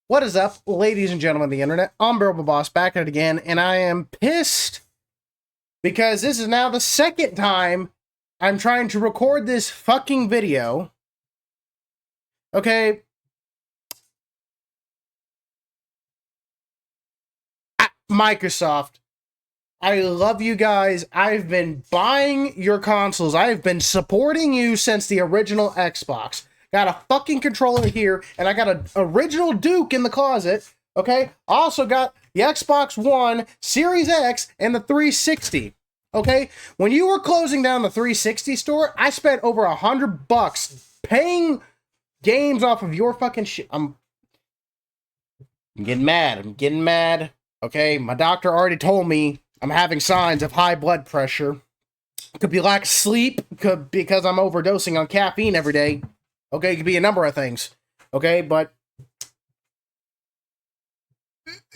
What is up, ladies and gentlemen of the internet? I'm Bearable Boss back at it again, and I am pissed because this is now the second time I'm trying to record this fucking video. Okay. Microsoft, I love you guys. I've been buying your consoles. I've been supporting you since the original Xbox. Got a fucking controller here, and I got an original Duke in the closet, okay? Also got the Xbox One, Series X, and the 360, okay? When you were closing down the 360 store, I spent over $100 paying games off of your fucking shit. I'm getting mad. I'm getting mad, okay? My doctor already told me I'm having signs of high blood pressure. Could be lack of sleep, could because I'm overdosing on caffeine every day. Okay, it could be a number of things. Okay, but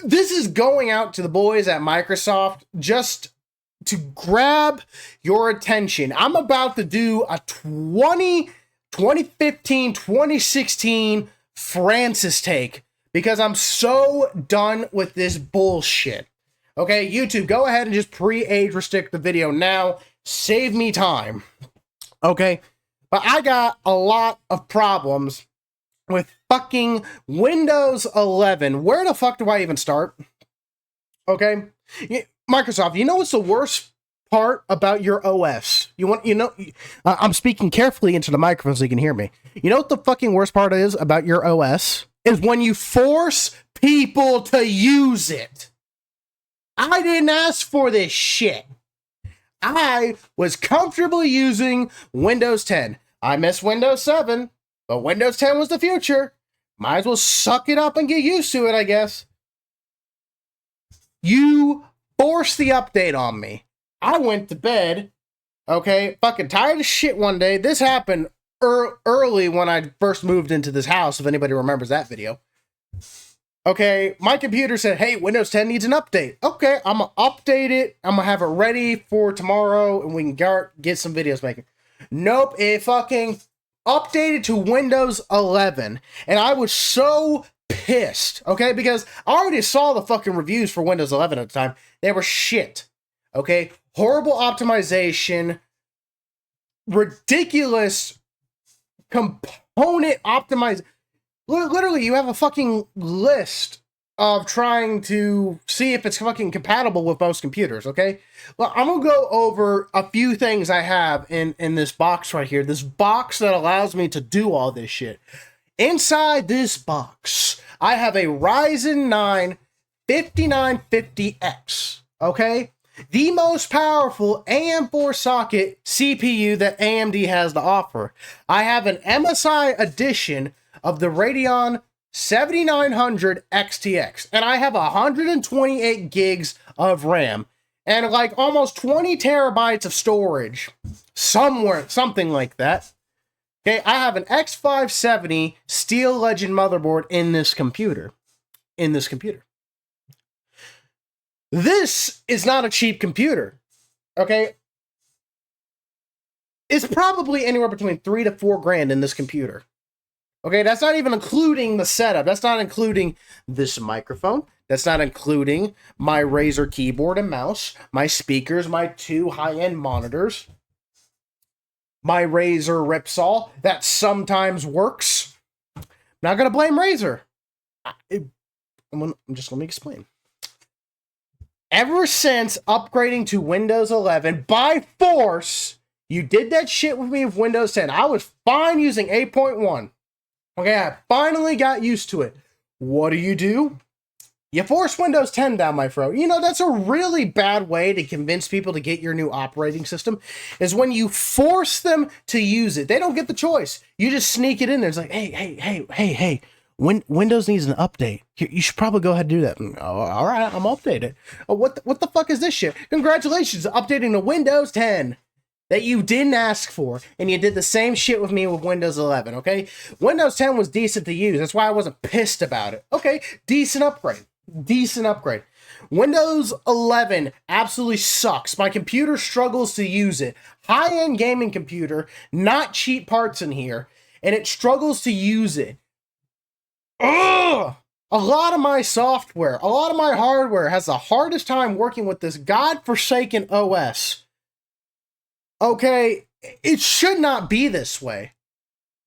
this is going out to the boys at Microsoft just to grab your attention. I'm about to do a 2015, 2016 Francis take because I'm so done with this bullshit. Okay, YouTube, go ahead and just pre-age restrict the video now. Save me time. Okay? But I got a lot of problems with fucking Windows 11. Where the fuck do I even start? Okay? Microsoft, you know what's the worst part about your OS? I'm speaking carefully into the microphone so you can hear me. You know what the fucking worst part is about your OS? Is when you force people to use it. I didn't ask for this shit. I was comfortably using Windows 10. I miss Windows 7, but Windows 10 was the future. Might as well suck it up and get used to it, I guess. You forced the update on me. I went to bed, okay, fucking tired of shit one day. This happened early when I first moved into this house, if anybody remembers that video. Okay, my computer said, hey, Windows 10 needs an update. Okay, I'm going to update it. I'm going to have it ready for tomorrow, and we can get some videos making. Nope, it fucking updated to Windows 11. And I was so pissed, okay? Because I already saw the fucking reviews for Windows 11 at the time. They were shit, okay? Horrible optimization, ridiculous component optimization. Literally, you have a fucking list of trying to see if it's fucking compatible with most computers, okay? Well, I'm going to go over a few things I have in this box right here. This box that allows me to do all this shit. Inside this box, I have a Ryzen 9 5950X, okay? The most powerful AM4 socket CPU that AMD has to offer. I have an MSI edition of the Radeon 7900 XTX, and I have 128 gigs of RAM and like almost 20 terabytes of storage, something like that. Okay, I have an X570 Steel Legend motherboard in this computer. This is not a cheap computer. Okay, it's probably anywhere between $3 to $4 grand in this computer. Okay, that's not even including the setup. That's not including this microphone. That's not including my Razer keyboard and mouse, my speakers, my 2 high-end monitors, my Razer Ripsaw that sometimes works. I'm not going to blame Razer. Let me explain. Ever since upgrading to Windows 11 by force, you did that shit with me with Windows 10. I was fine using 8.1. Okay, I finally got used to it. What do? You force Windows 10 down my throat. You know, that's a really bad way to convince people to get your new operating system, is when you force them to use it. They don't get the choice. You just sneak it in there. It's like, hey, Windows needs an update. You should probably go ahead and do that. Oh, all right, I'm updated. Oh, what the fuck is this shit? Congratulations, updating to Windows 10. That you didn't ask for, and you did the same shit with me with Windows 11, okay? Windows 10 was decent to use. That's why I wasn't pissed about it. Okay, decent upgrade. Windows 11 absolutely sucks. My computer struggles to use it. High-end gaming computer, not cheap parts in here, and it struggles to use it. Ugh! a lot of my software, a lot of my hardware has the hardest time working with this godforsaken OS. Okay, it should not be this way.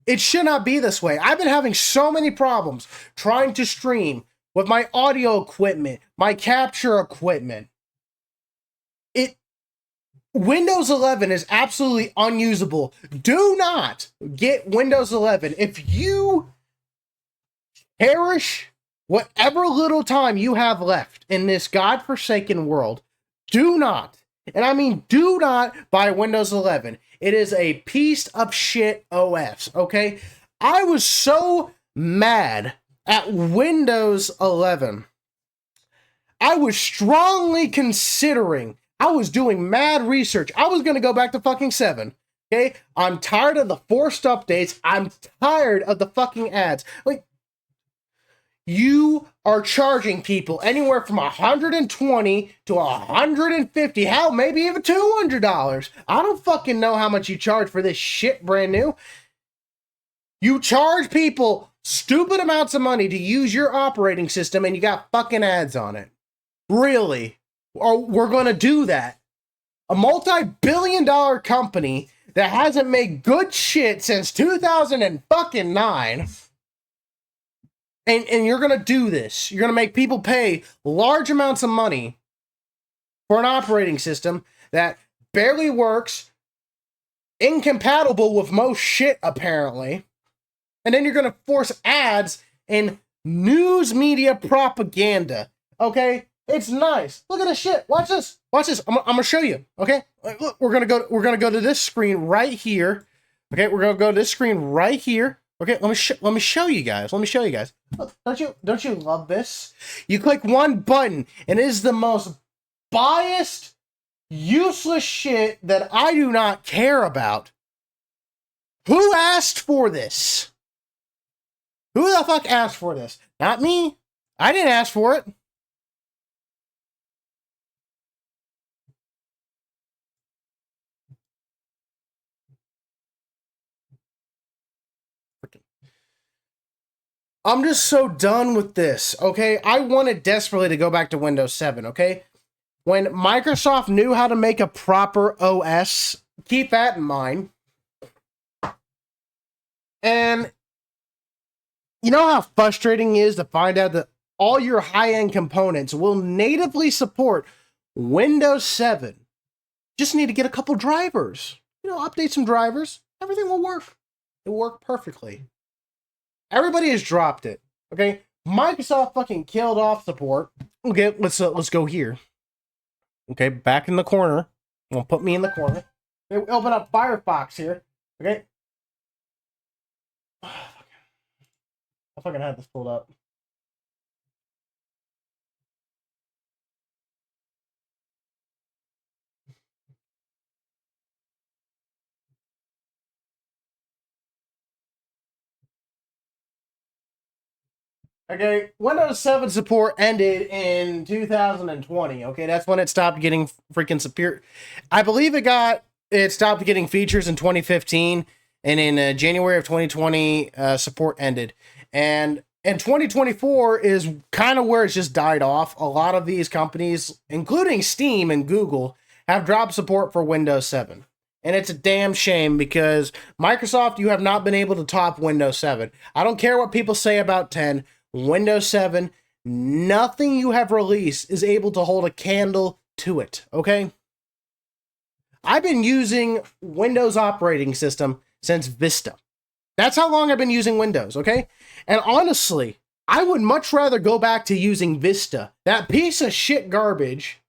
It should not be this way. I've been having so many problems trying to stream with my audio equipment, my capture equipment. Windows 11 is absolutely unusable. Do not get Windows 11. If you perish whatever little time you have left in this godforsaken world, do not, and I mean do not, buy Windows 11. It is a piece of shit OS, okay? I was so mad at Windows 11. I was strongly considering, I was doing mad research. I was going to go back to fucking 7. Okay? I'm tired of the forced updates. I'm tired of the fucking ads. Like, you are charging people anywhere from $120 to $150, hell, maybe even $200. I don't fucking know how much you charge for this shit brand new. You charge people stupid amounts of money to use your operating system and you got fucking ads on it. Really? Or we're going to do that? A multi-billion-dollar company that hasn't made good shit since 2009. And you're going to do this. You're going to make people pay large amounts of money for an operating system that barely works, incompatible with most shit, apparently. And then you're going to force ads and news media propaganda. Okay? It's nice. Look at this shit. Watch this. Watch this. I'm going to show you. Okay? Look, we're going to go to this screen right here. Okay? We're going to go to this screen right here. Okay, let me show you guys. Let me show you guys. Look, don't you love this? You click one button, and it is the most biased, useless shit that I do not care about. Who asked for this? Who the fuck asked for this? Not me. I didn't ask for it. I'm just so done with this, okay? I wanted desperately to go back to Windows 7, okay? When Microsoft knew how to make a proper OS, keep that in mind. And you know how frustrating it is to find out that all your high-end components will natively support Windows 7. Just need to get a couple drivers. You know, update some drivers. Everything will work. It will work perfectly. Everybody has dropped it. Okay, Microsoft fucking killed off support. Okay, let's go here. Okay, back in the corner. Gonna put me in the corner. Okay, open up Firefox here. Okay. I fucking had this pulled up. Okay, Windows 7 support ended in 2020. Okay, that's when it stopped getting freaking superior. I believe it stopped getting features in 2015, and in January of 2020, support ended. And 2024 is kind of where it's just died off. A lot of these companies, including Steam and Google, have dropped support for Windows 7. And it's a damn shame because Microsoft, you have not been able to top Windows 7. I don't care what people say about 10. Windows 7, nothing you have released is able to hold a candle to it, okay? I've been using Windows operating system since Vista. That's how long I've been using Windows, okay? And honestly, I would much rather go back to using Vista, that piece of shit garbage,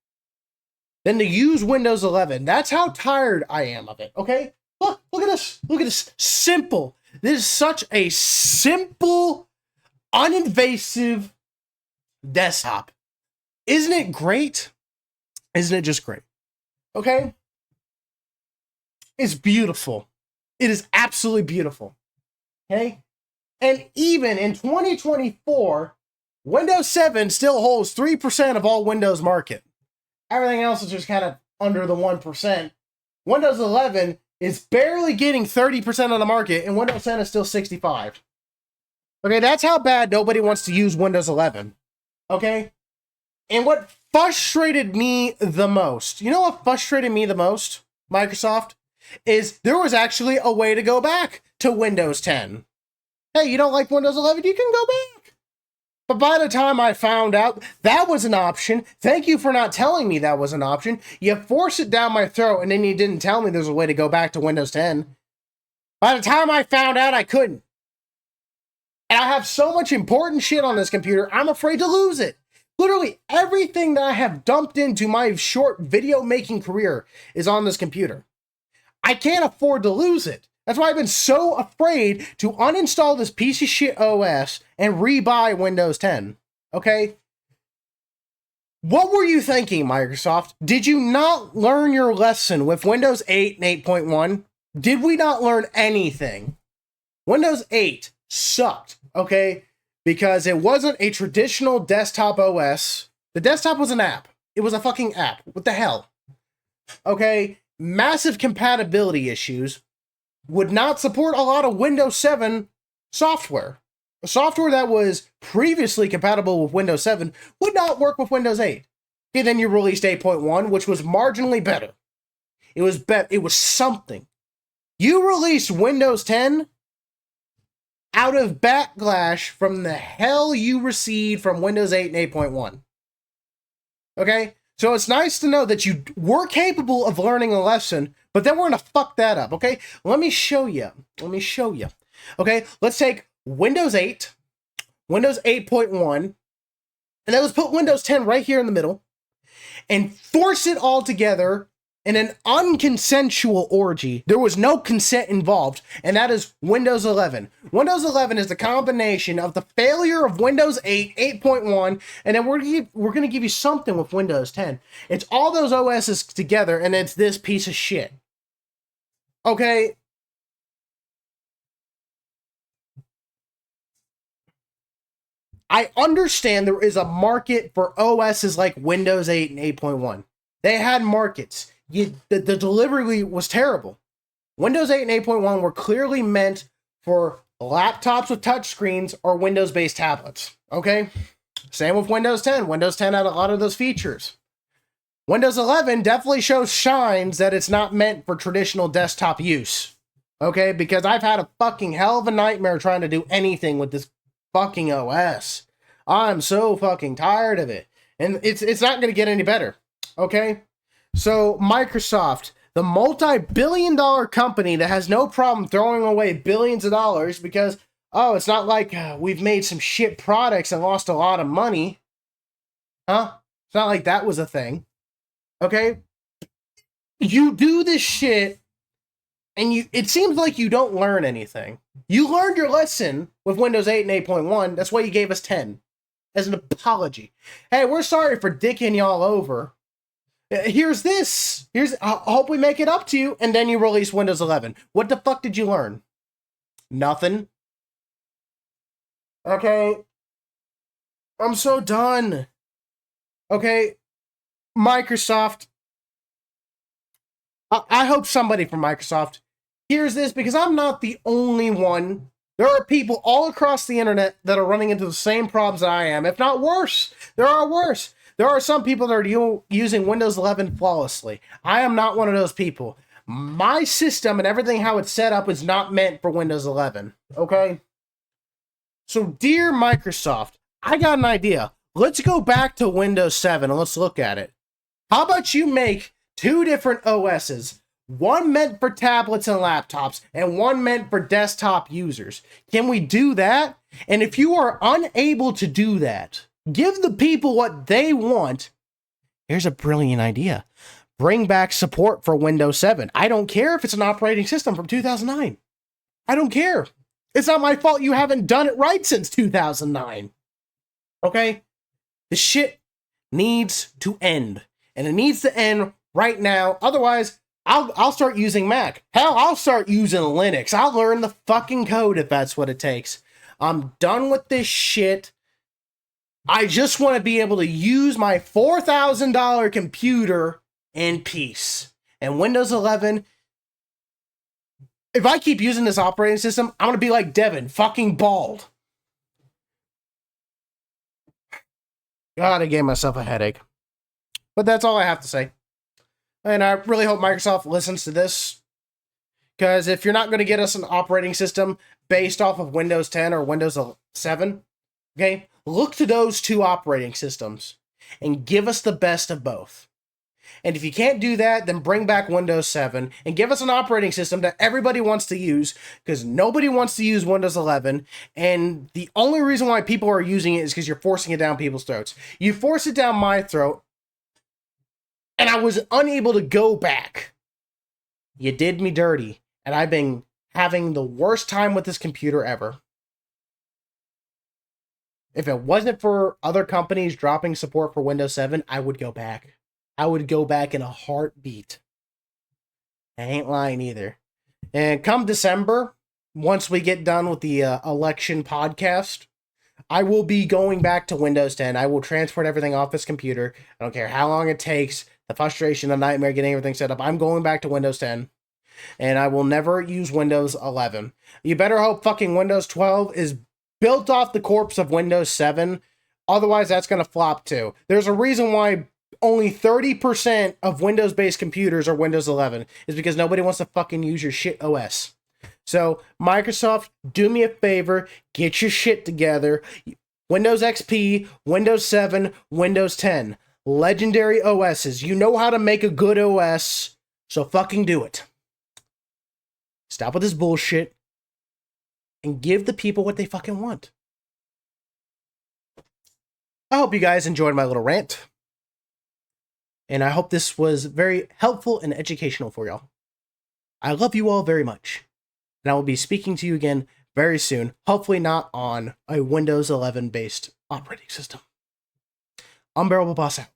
than to use Windows 11. That's how tired I am of it, okay? Look at this. Look at this. Simple. This is such a simple, uninvasive desktop. Isn't it great? Isn't it just great? Okay? It's beautiful. It is absolutely beautiful. Okay? And even in 2024, Windows 7 still holds 3% of all Windows market. Everything else is just kind of under the 1%. Windows 11 is barely getting 30% of the market, and Windows 10 is still 65%. Okay, that's how bad nobody wants to use Windows 11. Okay? And what frustrated me the most, you know what frustrated me the most, Microsoft, is there was actually a way to go back to Windows 10. Hey, you don't like Windows 11? You can go back. But by the time I found out that was an option, thank you for not telling me that was an option. You forced it down my throat, and then you didn't tell me there's a way to go back to Windows 10. By the time I found out, I couldn't. And I have so much important shit on this computer, I'm afraid to lose it. Literally everything that I have dumped into my short video making career is on this computer. I can't afford to lose it. That's why I've been so afraid to uninstall this piece of shit OS and rebuy Windows 10. Okay? What were you thinking, Microsoft? Did you not learn your lesson with Windows 8 and 8.1? Did we not learn anything? Windows 8 sucked, okay? Because it wasn't a traditional desktop OS. The desktop was an app. It was a fucking app. What the hell? Okay? Massive compatibility issues. Would not support a lot of Windows 7 software. A software that was previously compatible with Windows 7 would not work with Windows 8. Okay, then you released 8.1, which was marginally better. It was something. You released Windows 10 out of backlash from the hell you received from Windows 8 and 8.1. Okay? So it's nice to know that you were capable of learning a lesson, but then we're going to fuck that up, okay? Let me show you. Okay, let's take Windows 8, Windows 8.1, and then let's put Windows 10 right here in the middle, and force it all together in an unconsensual orgy. There was no consent involved, and that is Windows 11. Windows 11 is the combination of the failure of Windows 8, 8.1, and then we're going to give you something with Windows 10. It's all those OSs together, and it's this piece of shit. Okay? I understand there is a market for OSs like Windows 8 and 8.1. They had markets. The delivery was terrible. Windows 8 and 8.1 were clearly meant for laptops with touchscreens or Windows-based tablets. Okay? Same with Windows 10. Windows 10 had a lot of those features. Windows 11 definitely shows signs that it's not meant for traditional desktop use. Okay? Because I've had a fucking hell of a nightmare trying to do anything with this fucking OS. I'm so fucking tired of it. And it's not going to get any better. Okay? So, Microsoft, the multi-billion-dollar company that has no problem throwing away billions of dollars because, oh, it's not like we've made some shit products and lost a lot of money. Huh? It's not like that was a thing. Okay? You do this shit, and it seems like you don't learn anything. You learned your lesson with Windows 8 and 8.1. That's why you gave us 10. As an apology. Hey, we're sorry for dicking y'all over. Here's this. I hope we make it up to you. And then you release Windows 11. What the fuck did you learn? Nothing. Okay. I'm so done. Okay. Microsoft. I hope somebody from Microsoft hears this because I'm not the only one. There are people all across the internet that are running into the same problems that I am, if not worse. There are worse. There are some people that are using Windows 11 flawlessly. I am not one of those people. My system and everything how it's set up is not meant for Windows 11. Okay? So, dear Microsoft, I got an idea. Let's go back to Windows 7 and let's look at it. How about you make 2 different OSs? One meant for tablets and laptops, and one meant for desktop users. Can we do that? And if you are unable to do that, give the people what they want. Here's a brilliant idea. Bring back support for Windows 7. I don't care if it's an operating system from 2009. I don't care. It's not my fault you haven't done it right since 2009. Okay? The shit needs to end. And it needs to end right now. Otherwise, I'll start using Mac. Hell, I'll start using Linux. I'll learn the fucking code if that's what it takes. I'm done with this shit. I just want to be able to use my $4,000 computer in peace. And Windows 11, if I keep using this operating system, I'm going to be like Devin, fucking bald. God, I gave myself a headache. But that's all I have to say. And I really hope Microsoft listens to this. Because if you're not going to get us an operating system based off of Windows 10 or Windows 7, okay, look to those two operating systems and give us the best of both. And if you can't do that, then bring back Windows 7 and give us an operating system that everybody wants to use, because nobody wants to use Windows 11. And the only reason why people are using it is because you're forcing it down people's throats. You force it down my throat, and I was unable to go back. You did me dirty, and I've been having the worst time with this computer ever. If it wasn't for other companies dropping support for Windows 7, I would go back. I would go back in a heartbeat. I ain't lying either. And come December, once we get done with the election podcast, I will be going back to Windows 10. I will transport everything off this computer. I don't care how long it takes, the frustration, the nightmare getting everything set up. I'm going back to Windows 10. And I will never use Windows 11. You better hope fucking Windows 12 is built off the corpse of Windows 7. Otherwise, that's going to flop too. There's a reason why only 30% of Windows-based computers are Windows 11. Is because nobody wants to fucking use your shit OS. So, Microsoft, do me a favor. Get your shit together. Windows XP, Windows 7, Windows 10. Legendary OSs. You know how to make a good OS, so fucking do it. Stop with this bullshit and give the people what they fucking want. I hope you guys enjoyed my little rant. And I hope this was very helpful and educational for y'all. I love you all very much. And I will be speaking to you again very soon. Hopefully not on a Windows 11 based operating system. Unbearable Boss out.